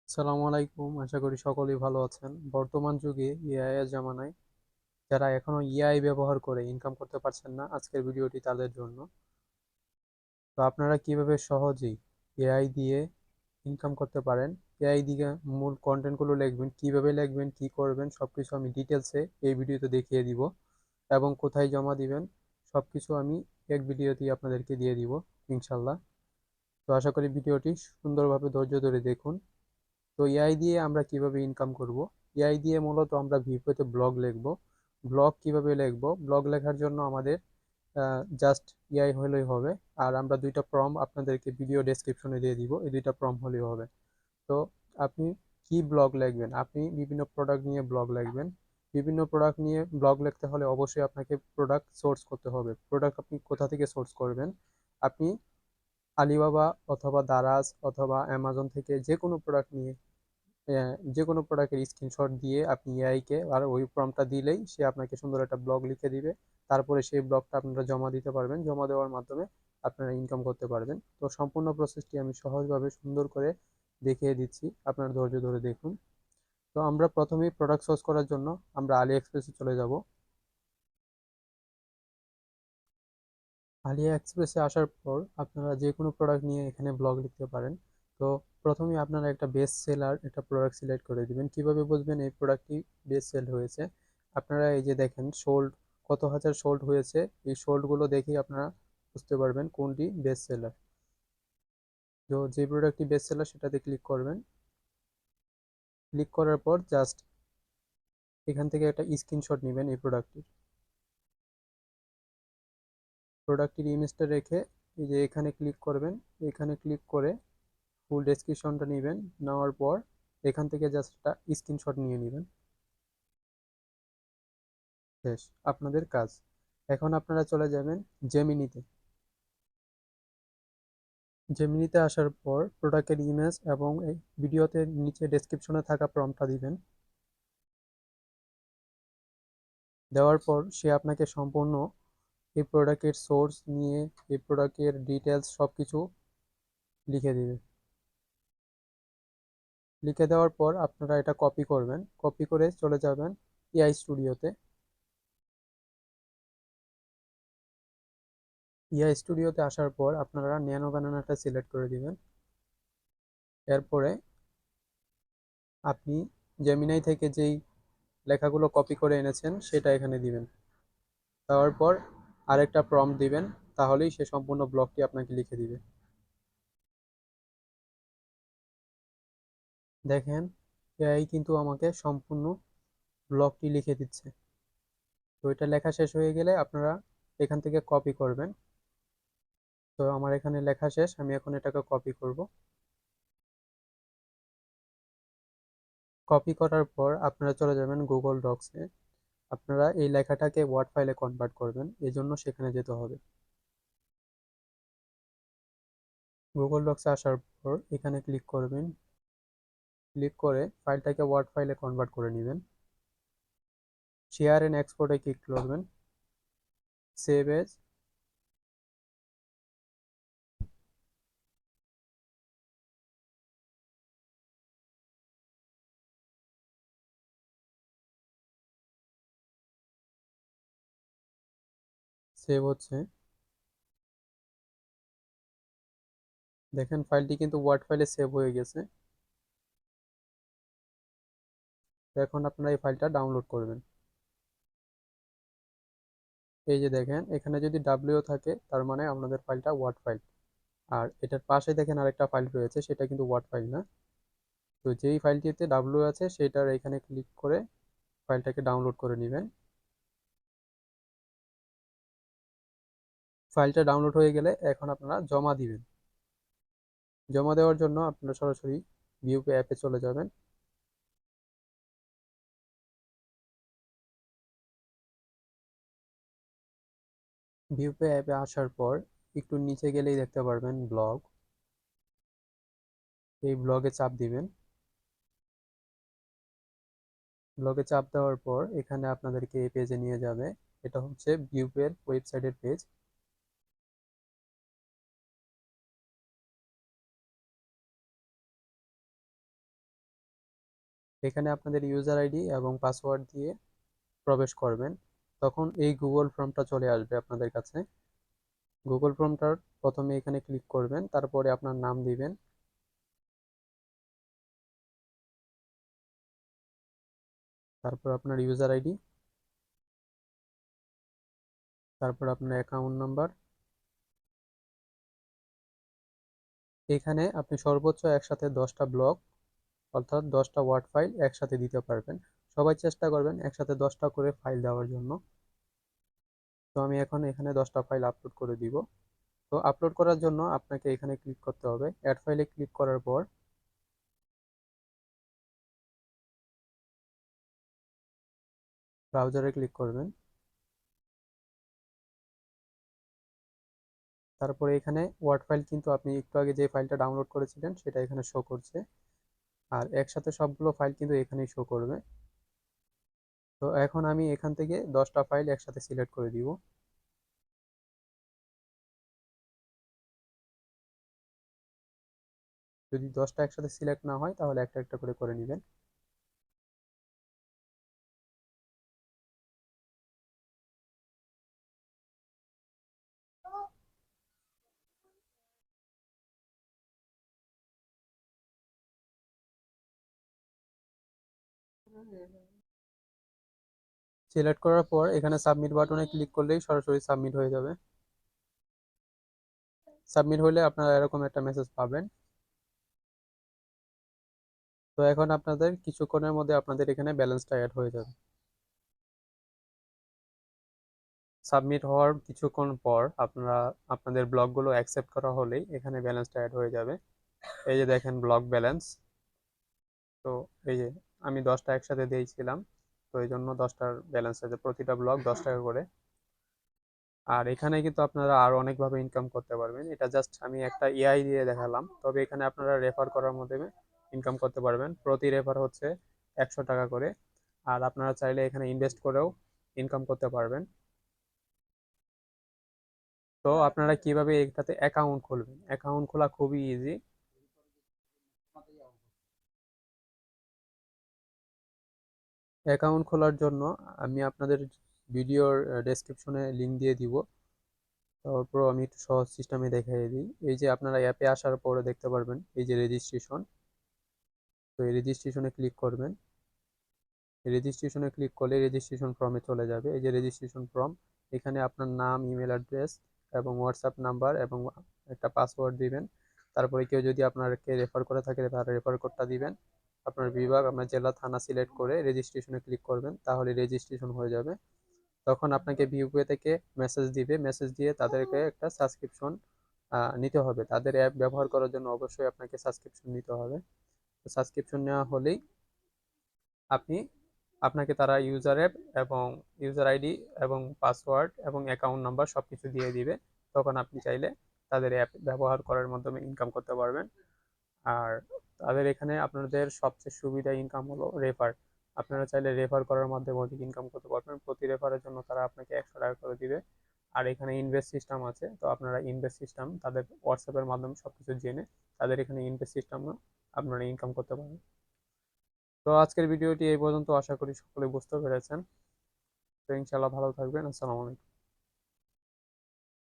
আসসালামু আলাইকুম, আশা করি সকলেই ভালো আছেন। বর্তমান যুগে এআই এর জামানায় যারা এখনো এআই ব্যবহার করে ইনকাম করতে পারছেন না, আজকের ভিডিওটি তাদের জন্য। তো আপনারা কিভাবে সহজেই এআই দিয়ে ইনকাম করতে পারেন, এআই দিয়ে মূল কন্টেন্টগুলো লিখবেন, কিভাবে লিখবেন, কি করবেন, সবকিছু আমি ডিটেলসে এই ভিডিওতে দেখিয়ে দিব। এবং কোথায় জমা দিবেন সবকিছু আমি এক ভিডিওতেই আপনাদেরকে দিয়ে দিব ইনশাল্লাহ। তো আশা করি ভিডিওটি সুন্দরভাবে ধৈর্য ধরে দেখুন। তো এআই দিয়ে আমরা কিভাবে ইনকাম করব? এআই দিয়ে মূলত আমরা ভিডিওতে ব্লগ লিখব। ব্লগ কিভাবে লিখব? ব্লগ লেখার জন্য আমাদের জাস্ট এআই হলেই হবে। আর আমরা দুইটা প্রম্পট আপনাদেরকে ভিডিও ডেসক্রিপশনে দিয়ে দিব, এই দুইটা প্রম্পট হলেই হবে। তো আপনি কি ব্লগ লিখবেন? আপনি বিভিন্ন প্রোডাক্ট নিয়ে ব্লগ লিখবেন। বিভিন্ন প্রোডাক্ট নিয়ে ব্লগ লিখতে হলে অবশ্যই আপনাকে প্রোডাক্ট সোর্স করতে হবে। প্রোডাক্ট আপনি কোথা থেকে সোর্স করবেন? আপনি আলিবাবা অথবা দারাজ অথবা অ্যামাজন থেকে যে কোনো প্রোডাক্ট নিয়ে যে কোনো প্রোডাক্টের স্ক্রিনশট দিয়ে আপনি এআইকে আর ওই প্রম্পটটা দিলেই সে আপনাকে সুন্দর একটা ব্লগ লিখে দিবে। তারপরে সেই ব্লগটা আপনারা জমা দিতে পারবেন। জমা দেওয়ার মাধ্যমে আপনারা ইনকাম করতে পারবেন। তো সম্পূর্ণ প্রসেসটি আমি সহজভাবে সুন্দর করে দেখিয়ে দিচ্ছি, আপনারা ধৈর্য ধরে দেখুন। তো আমরা প্রথমেই প্রোডাক্ট সোর্স করার জন্য আমরা আলি এক্সপ্রেসে চলে যাব। আলিয়া এক্সপ্রেসে আসার পর আপনারা যে কোনো প্রোডাক্ট নিয়ে এখানে ব্লগ লিখতে পারেন। তো প্রথমেই আপনারা একটা বেস্ট সেলার একটা প্রোডাক্ট সিলেক্ট করে দিবেন। কিভাবে বুঝবেন এই প্রোডাক্টটি বেস্ট সেল হয়েছে? আপনারা এই যে দেখেন সোল্ড, কত হাজার সোল্ড হয়েছে, এই সোল্ডগুলো দেখেই আপনারা বুঝতে পারবেন কোনটি বেস্ট সেলার। তো যে প্রোডাক্টটি বেস্ট সেলার সেটাতে ক্লিক করবেন। ক্লিক করার পর জাস্ট এখান থেকে একটা স্ক্রিনশট নেবেন এই প্রোডাক্টটির ইমেজটা রেখে এই যে এখানে ক্লিক করবেন। এখানে ক্লিক করে ফুল ডেসক্রিপশনটা নেবেন। নেওয়ার পর এখান থেকে জাস্ট একটা স্ক্রিনশট নিয়ে নেবেন। শেষ আপনাদের কাজ। এখন আপনারা চলে যাবেন জেমিনিতে। জেমিনিতে আসার পর প্রোডাক্টের ইমেজ এবং এই ভিডিওতে নিচে ডেসক্রিপশনে থাকা প্রম্পটটা দিবেন। দেওয়ার পর সে আপনাকে সম্পূর্ণ এই প্রোডাক্টের সোর্স নিয়ে এই প্রোডাক্টের ডিটেলস সব কিছু লিখে দিবে। লিখে দেওয়ার পর আপনারা এটা কপি করবেন। কপি করে চলে যাবেন এআই স্টুডিওতে। এআই স্টুডিওতে আসার পর আপনারা ন্যানো বানানাটা সিলেক্ট করে দিবেন। এরপরে আপনি জেমিনাই থেকে যেই লেখাগুলো কপি করে এনেছেন সেটা এখানে দিবেন। দেওয়ার পর আরেকটা প্রম্পট দিবেন, তাহলেই সে সম্পূর্ণ ব্লকটি আপনাকে লিখে দিবে। দেখেন এআই কিন্তু আমাকে সম্পূর্ণ ব্লকটি লিখে দিচ্ছে। তো এটা লেখা শেষ হয়ে গেলে আপনারা এখান থেকে কপি করবেন। তো আমার এখানে লেখা শেষ, আমি এখন এটাকে কপি করব। কপি করার পর আপনারা চলে যাবেন গুগল ডক্সে। আপনারা এই লেখাটাকে ওয়ার্ড ফাইলে কনভার্ট করবেন, এই জন্য সেখানে যেতে হবে। গুগল ডক্সে আসার পর এখানে ক্লিক করবেন। ক্লিক করে ফাইলটাকে ওয়ার্ড ফাইলে কনভার্ট করে নেবেন। শেয়ার এন্ড এক্সপোর্টে ক্লিক করবেন। Save age. সেভ হচ্ছে। দেখেন ফাইলটি কিন্তু ওয়ার্ড ফাইলে সেভ হয়ে গেছে। তো এখন আপনারা এই ফাইলটা ডাউনলোড করবেন। এই যে দেখেন এখানে যদি ডাব্লিউ থাকে তার মানে আপনাদের ফাইলটা ওয়ার্ড ফাইল। আর এটার পাশে দেখেন আরেকটা ফাইল রয়েছে, সেটা কিন্তু ওয়ার্ড ফাইল না। তো যেই ফাইলটিতে ডাব্লিউ আছে সেটার এখানে ক্লিক করে ফাইলটাকে ডাউনলোড করে নেবেন। ফাইলটা ডাউনলোড হয়ে গেলে এখন আপনারা জমা দিবেন। জমা দেওয়ার জন্য আপনারা সরাসরি ভিউ পে অ্যাপে চলে যাবেন। ভিউ পে অ্যাপে আসার পর একটু নিচে গেলেই দেখতে পারবেন ব্লগ। এই ব্লগে চাপ দিবেন। ব্লগে চাপ দেওয়ার পর এখানে আপনাদেরকে এই পেজে নিয়ে যাবে। এটা হচ্ছে ভিউ পের ওয়েবসাইটের পেজ। এখানে আপনাদের ইউজার আইডি এবং পাসওয়ার্ড দিয়ে প্রবেশ করবেন। তখন এই গুগল ফর্মটা চলে আসবে আপনাদের কাছে। গুগল ফর্মটার প্রথমে এখানে ক্লিক করবেন, তারপরে আপনার নাম দিবেন, তারপর আপনার ইউজার আইডি, তারপর আপনার অ্যাকাউন্ট নাম্বার। এখানে আপনি সর্বোচ্চ একসাথে 10টা ব্লক অর্থাৎ 10টা ওয়ার্ড ফাইল একসাথে দিতে পারবেন। সবাই চেষ্টা করবেন একসাথে 10টা করে ফাইল দেওয়ার জন্য। তো আমি এখন এখানে 10টা ফাইল আপলোড করে দিব। তো আপলোড করার জন্য আপনাকে এখানে ক্লিক করতে হবে। অ্যাড ফাইলে ক্লিক করার পর ব্রাউজারে ক্লিক করবেন। তারপরে এখানে ওয়ার্ড ফাইল কিন্তু আপনি একটু আগে যে ফাইলটা ডাউনলোড করেছিলেন সেটা এখানে শো করছে। আর একসাথে সবগুলো ফাইল কিন্তু এখানেই শো করবে। তো এখন আমি এখান থেকে 10টা ফাইল একসাথে সিলেক্ট করে দিব। যদি 10টা একসাথে সিলেক্ট না হয় তাহলে একটা একটা করে করে নেবেন। সিলেক্ট করার পর এখানে সাবমিট বাটনে ক্লিক করলেই সরাসরি সাবমিট হয়ে যাবে। সাবমিট হলে আপনারা এরকম একটা মেসেজ পাবেন। তো এখন আপনাদের কিছুক্ষণের মধ্যে আপনাদের এখানে ব্যালেন্সটা অ্যাড হয়ে যাবে। সাবমিট হওয়ার কিছুক্ষণ পর আপনারা আপনাদের ব্লকগুলো অ্যাকসেপ্ট করা হলেই এখানে ব্যালেন্সটা অ্যাড হয়ে যাবে। এই যে দেখেন ব্লক ব্যালেন্স। তো এই যে আমি 10টা একসাথে দিয়েছিলাম, তো এই জন্য 10টার ব্যালেন্স আছে, প্রতিটা ব্লক 10 টাকা করে। আর এখানে কিন্তু আপনারা আরো অনেকভাবে ইনকাম করতে পারবেন। এটা জাস্ট আমি একটা এআই দিয়ে দেখালাম, তবে এখানে আপনারা রেফার করার মাধ্যমে ইনকাম করতে পারবেন। প্রতি রেফার হচ্ছে 100 টাকা করে। আর আপনারা চাইলে এখানে ইনভেস্ট করেও ইনকাম করতে পারবেন। তো আপনারা কিভাবে এটাতে অ্যাকাউন্ট খুলবেন? অ্যাকাউন্ট খোলা খুবই ইজি। অ্যাকাউন্ট খোলার জন্য আমি আপনাদের ভিডিওর ডেসক্রিপশনে লিংক দিয়ে দিব। তারপর আমি একটু সহজ সিস্টেমে দেখিয়ে দিই। এই যে আপনারা অ্যাপে আসার পরে দেখতে পারবেন এই যে রেজিস্ট্রেশন। তো এই রেজিস্ট্রেশনে ক্লিক করবেন। রেজিস্ট্রেশনে ক্লিক করলে রেজিস্ট্রেশন ফর্মে চলে যাবে। এই যে রেজিস্ট্রেশন ফর্ম, এখানে আপনার নাম, ইমেল অ্যাড্রেস এবং হোয়াটসঅ্যাপ নাম্বার এবং একটা পাসওয়ার্ড দিবেন। তারপরে কেউ যদি আপনাকে রেফার করে থাকে তার রেফার কোডটা দিবেন। আপনার বিভাগ, আপনার জেলা, থানা সিলেক্ট করে রেজিস্ট্রেশনে ক্লিক করবেন, তাহলে রেজিস্ট্রেশন হয়ে যাবে। তখন আপনাকে ভিউপে থেকে মেসেজ দিবে, মেসেজ দিয়ে তাদেরকে একটা সাবস্ক্রিপশন নিতে হবে। তাদের অ্যাপ ব্যবহার করার জন্য অবশ্যই আপনাকে সাবস্ক্রিপশন নিতে হবে। সাবস্ক্রিপশন নেওয়া হলেই আপনি আপনাকে তারা ইউজার অ্যাপ এবং ইউজার আইডি এবং পাসওয়ার্ড এবং অ্যাকাউন্ট নাম্বার সব কিছু দিয়ে দিবে। তখন আপনি চাইলে তাদের অ্যাপ ব্যবহার করার মাধ্যমে ইনকাম করতে পারবেন। আর তাদের এখানে আপনাদের সবচেয়ে সুবিধা ইনকাম হলো রেফার। আপনারা চাইলে রেফার করার মাধ্যমে অধিক ইনকাম করতে পারবেন। প্রতি রেফারের জন্য তারা আপনাকে 100 টাকা করে দিবে। আর এখানে ইনভেস্ট সিস্টেম আছে, তো আপনারা ইনভেস্ট সিস্টেম তাদের হোয়াটসঅ্যাপের মাধ্যমে সবকিছু জেনে তাদের এখানে ইনভেস্ট সিস্টেম আপনারা ইনকাম করতে পারেন। তো আজকের ভিডিওটি এই পর্যন্ত, আশা করি সকলে বুঝতে পেরেছেন। তো ইনশাল্লাহ ভালো থাকবেন। আসসালামু আলাইকুম।